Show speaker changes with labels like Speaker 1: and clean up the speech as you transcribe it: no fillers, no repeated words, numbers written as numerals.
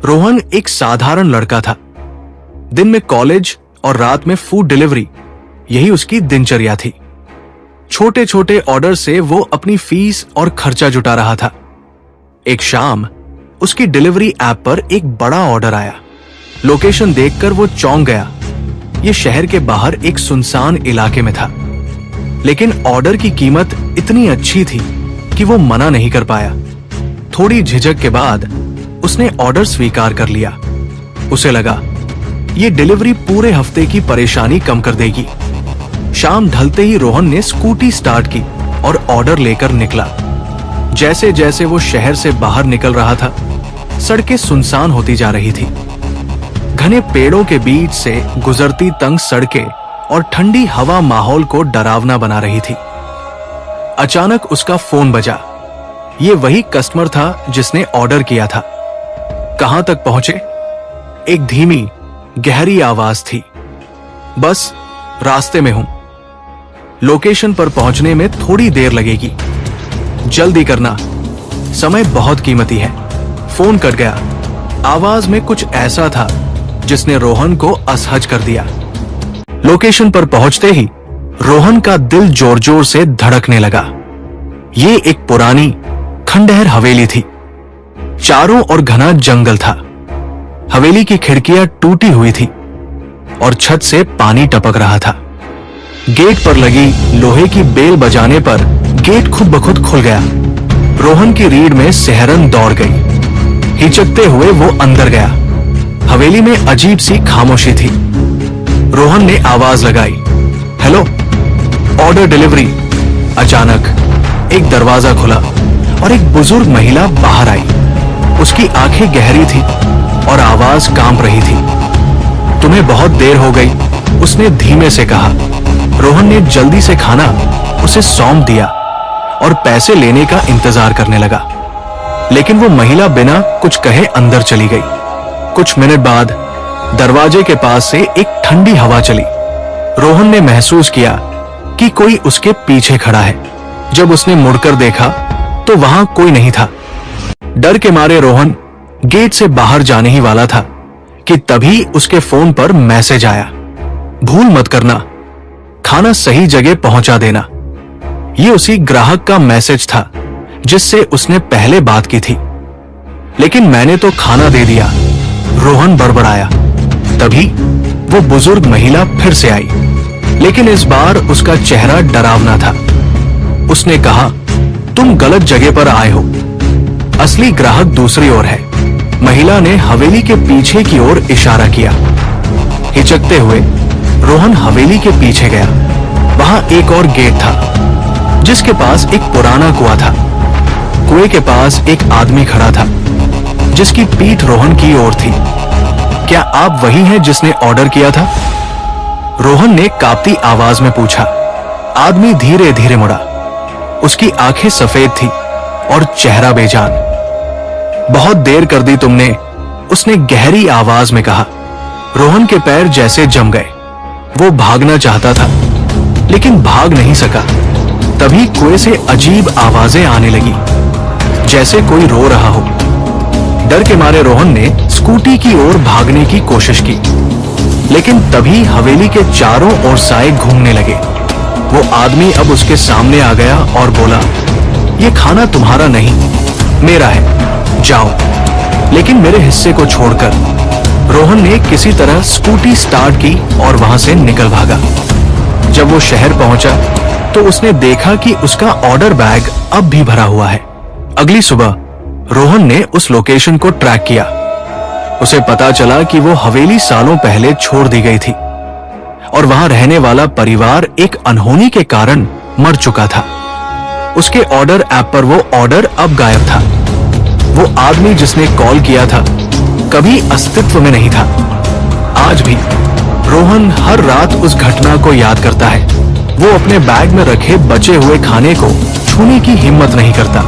Speaker 1: रोहन एक साधारण लड़का था। दिन में कॉलेज और रात में फूड डिलीवरी, यही उसकी दिनचर्या थी। छोटे छोटे ऑर्डर से वो अपनी फीस और खर्चा जुटा रहा था। एक शाम उसकी डिलीवरी ऐप पर एक बड़ा ऑर्डर आया। लोकेशन देखकर वो चौंक गया। ये शहर के बाहर एक सुनसान इलाके में था, लेकिन ऑर्डर की कीमत इतनी अच्छी थी कि वो मना नहीं कर पाया। थोड़ी झिझक के बाद उसने ऑर्डर स्वीकार कर लिया। उसे लगा ये डिलीवरी पूरे हफ्ते की परेशानी कम कर देगी। शाम ढलते ही रोहन ने स्कूटी स्टार्ट की और ऑर्डर लेकर निकला। जैसे जैसे वो शहर से बाहर निकल रहा था, सड़कें सुनसान होती जा रही थी। घने पेड़ों के बीच से गुजरती तंग सड़कें और ठंडी हवा माहौल को डरावना बना रही थी। अचानक उसका फोन बजा। ये वही कस्टमर था जिसने ऑर्डर किया था। कहां तक पहुंचे? एक धीमी गहरी आवाज थी, बस रास्ते में हूं। लोकेशन पर पहुंचने में थोड़ी देर लगेगी, जल्दी करना, समय बहुत कीमती है। फोन कट गया। आवाज में कुछ ऐसा था जिसने रोहन को असहज कर दिया। लोकेशन पर पहुंचते ही रोहन का दिल जोर जोर से धड़कने लगा। ये एक पुरानी खंडहर हवेली थी। चारों ओर घना जंगल था। हवेली की खिड़कियां टूटी हुई थी और छत से पानी टपक रहा था। गेट पर लगी लोहे की बेल बजाने पर गेट खुद ब खुद खुल गया। रोहन की रीढ़ में सिहरन दौड़ गई। हिचकते हुए वो अंदर गया। हवेली में अजीब सी खामोशी थी। रोहन ने आवाज लगाई, हेलो, ऑर्डर डिलीवरी। अचानक एक दरवाजा खुला और एक बुजुर्ग महिला बाहर आई। उसकी आंखें गहरी थी और आवाज कांप रही थी। तुम्हें बहुत देर हो गई, उसने धीमे से कहा। रोहन ने जल्दी से खाना उसे सौंप दिया और पैसे लेने का इंतजार करने लगा, लेकिन वो महिला बिना कुछ कहे अंदर चली गई। कुछ मिनट बाद दरवाजे के पास से एक ठंडी हवा चली। रोहन ने महसूस किया कि कोई उसके पीछे खड़ा है। जब उसने मुड़कर देखा तो वहां कोई नहीं था। डर के मारे रोहन गेट से बाहर जाने ही वाला था कि तभी उसके फोन पर मैसेज आया, भूल मत करना, खाना सही जगह पहुंचा देना। ये उसी ग्राहक का मैसेज था जिससे उसने पहले बात की थी। लेकिन मैंने तो खाना दे दिया, रोहन बड़बड़ाया। तभी वो बुजुर्ग महिला फिर से आई, लेकिन इस बार उसका चेहरा डरावना था। उसने कहा, तुम गलत जगह पर आए हो, असली ग्राहक दूसरी ओर है। महिला ने हवेली के पीछे की ओर इशारा किया। हिचकते हुए रोहन हवेली के पीछे गया। वहां एक और गेट था जिसके पास एक पुराना कुआं था। कुएं के पास एक आदमी खड़ा था जिसकी पीठ रोहन की ओर थी। क्या आप वही हैं जिसने ऑर्डर किया था? रोहन ने कांपती आवाज में पूछा। आदमी धीरे धीरे मुड़ा। उसकी आंखें सफेद थी और चेहरा बेजान। बहुत देर कर दी तुमने, उसने गहरी आवाज में कहा। रोहन के पैर जैसे जम गए। वो भागना चाहता था लेकिन भाग नहीं सका। तभी कुएं से अजीब आवाजें आने लगी, जैसे कोई रो रहा हो। डर के मारे रोहन ने स्कूटी की ओर भागने की कोशिश की, लेकिन तभी हवेली के चारों ओर साए घूमने लगे। वो आदमी अब उसके सामने आ गया और बोला, ये खाना तुम्हारा नहीं, मेरा है, जाओ, लेकिन मेरे हिस्से को छोड़कर। रोहन ने किसी तरह स्कूटी स्टार्ट की और वहां से निकल भागा। जब वो शहर पहुंचा तो उसने देखा कि उसका ऑर्डर बैग अब भी भरा हुआ है। अगली सुबह रोहन ने उस लोकेशन को ट्रैक किया। उसे पता चला कि वो हवेली सालों पहले छोड़ दी गई थी और वहां रहने वाला परिवार एक अनहोनी के कारण मर चुका था। उसके ऑर्डर ऐप पर वो ऑर्डर अब गायब था। वो आदमी जिसने कॉल किया था कभी अस्तित्व में नहीं था। आज भी रोहन हर रात उस घटना को याद करता है। वो अपने बैग में रखे बचे हुए खाने को छूने की हिम्मत नहीं करता।